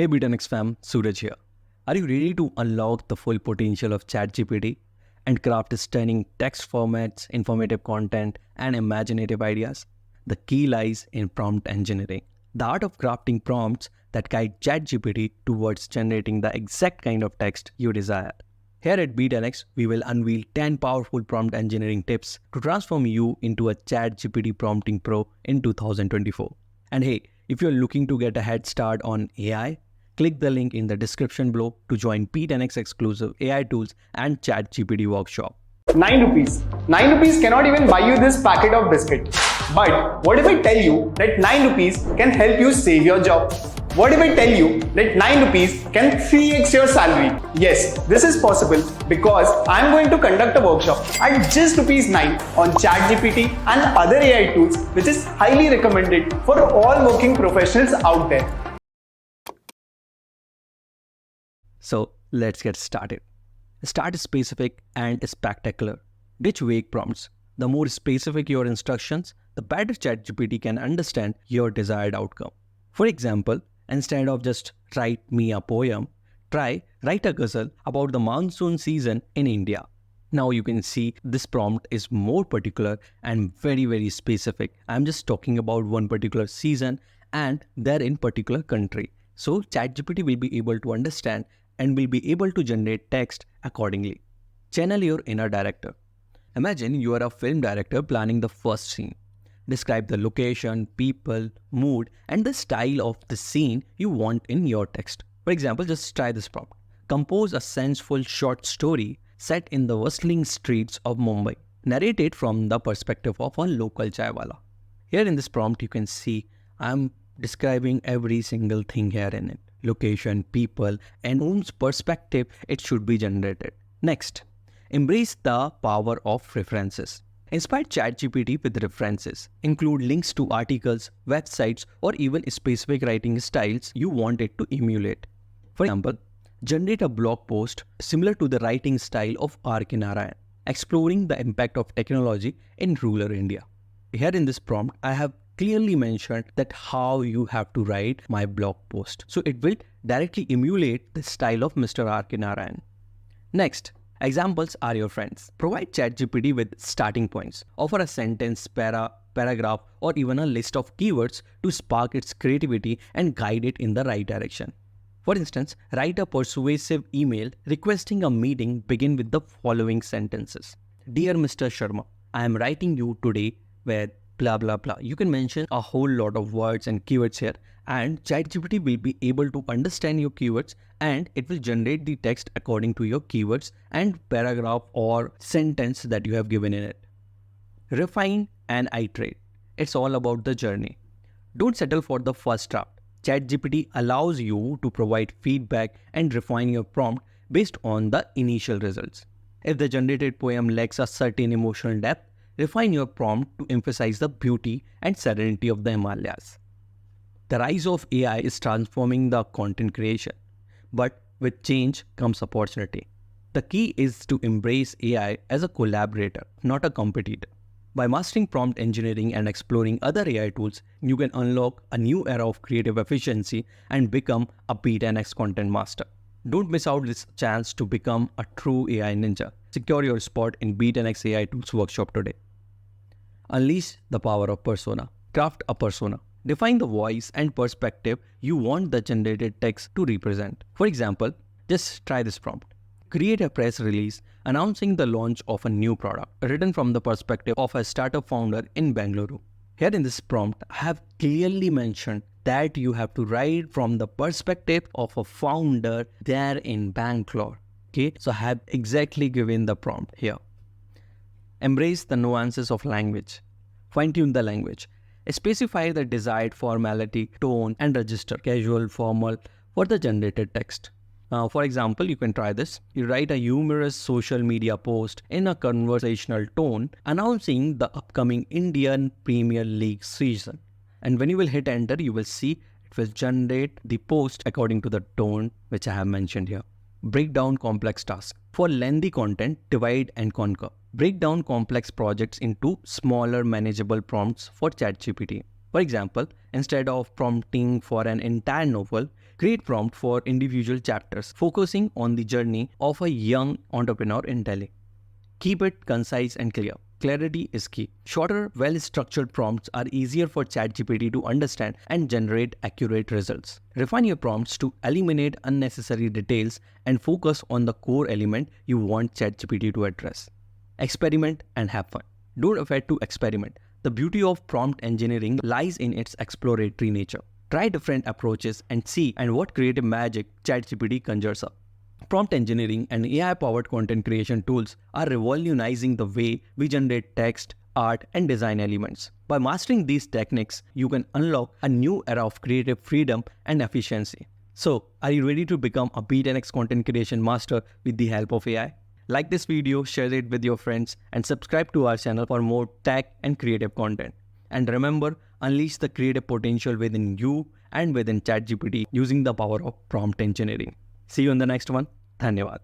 Hey Be10x fam, Suraj here. Are you ready to unlock the full potential of ChatGPT and craft stunning text formats, informative content, and imaginative ideas? The key lies in prompt engineering, the art of crafting prompts that guide ChatGPT towards generating the exact kind of text you desire. Here at Be10x, we will unveil 10 powerful prompt engineering tips to transform you into a ChatGPT prompting pro in 2024. And hey, if you're looking to get a head start on AI, click the link in the description below to join Be10x exclusive AI tools and ChatGPT workshop. 9 rupees. 9 rupees cannot even buy you this packet of biscuit. But what if I tell you that 9 rupees can help you save your job? What if I tell you that 9 rupees can 3x your salary? Yes, this is possible because I am going to conduct a workshop at just rupees 9 on ChatGPT and other AI tools, which is highly recommended for all working professionals out there. So let's get started. Start specific and spectacular. Ditch vague prompts. The more specific your instructions, the better ChatGPT can understand your desired outcome. For example, instead of just write me a poem, try write a ghazal about the monsoon season in India. Now you can see this prompt is more particular and very specific. I'm just talking about one particular season and they're in particular country. So ChatGPT will be able to understand and will be able to generate text accordingly. Channel your inner director. Imagine you are a film director planning the first scene. Describe the location, people, mood, and the style of the scene you want in your text. For example, just try this prompt. Compose a senseful short story set in the bustling streets of Mumbai, narrated from the perspective of a local chaiwala. Here in this prompt, you can see I'm describing every single thing here in it. Location, people, and whose perspective it should be generated. Next, embrace the power of references. Inspire ChatGPT with references. Include links to articles, websites, or even specific writing styles you want it to emulate. For example, generate a blog post similar to the writing style of R.K. Narayan, exploring the impact of technology in rural India. Here in this prompt, I have clearly mentioned that how you have to write my blog post. So it will directly emulate the style of Mr. R.K. Narayan. Next, examples are your friends. Provide ChatGPT with starting points. Offer a sentence, paragraph, or even a list of keywords to spark its creativity and guide it in the right direction. For instance, write a persuasive email requesting a meeting. Begin with the following sentences. Dear Mr. Sharma, I am writing you today with blah blah blah. You can mention a whole lot of words and keywords here, and ChatGPT will be able to understand your keywords and it will generate the text according to your keywords and paragraph or sentence that you have given in it. Refine and iterate. It's all about the journey. Don't settle for the first draft. ChatGPT allows you to provide feedback and refine your prompt based on the initial results. If the generated poem lacks a certain emotional depth, refine your prompt to emphasize the beauty and serenity of the Himalayas. The rise of AI is transforming the content creation, but with change comes opportunity. The key is to embrace AI as a collaborator, not a competitor. By mastering prompt engineering and exploring other AI tools, you can unlock a new era of creative efficiency and become a Be10x content master. Don't miss out this chance to become a true AI ninja. Secure your spot in Be10x AI Tools workshop today. Unleash the power of persona. Craft a persona. Define the voice and perspective you want the generated text to represent. For example, just try this prompt. Create a press release announcing the launch of a new product, written from the perspective of a startup founder in Bengaluru. Here in this prompt, I have clearly mentioned that you have to write from the perspective of a founder there in Bangalore. Okay, so I have exactly given the prompt here. Embrace the nuances of language. Fine-tune the language. Specify the desired formality, tone, and register casual, formal for the generated text. For example, you can try this. You write a humorous social media post in a conversational tone announcing the upcoming Indian Premier League season. And when you will hit enter, you will see it will generate the post according to the tone which I have mentioned here. Break down complex tasks. For lengthy content, divide and conquer. Break down complex projects into smaller manageable prompts for ChatGPT. For example, instead of prompting for an entire novel, Create prompt for individual chapters, focusing on the journey of a young entrepreneur in Delhi. Keep it concise and clear. Clarity is key. Shorter, well-structured prompts are easier for ChatGPT to understand and generate accurate results. Refine your prompts to eliminate unnecessary details and focus on the core element you want ChatGPT to address. Experiment and have fun. Don't afraid to experiment. The beauty of prompt engineering lies in its exploratory nature. Try different approaches and see what creative magic ChatGPT conjures up. Prompt engineering and AI-powered content creation tools are revolutionizing the way we generate text, art, and design elements. By mastering these techniques, you can unlock a new era of creative freedom and efficiency. So, are you ready to become a Be10x content creation master with the help of AI? Like this video, share it with your friends, and subscribe to our channel for more tech and creative content. And remember, unleash the creative potential within you and within ChatGPT using the power of prompt engineering. See you in the next one. Dhanyawad.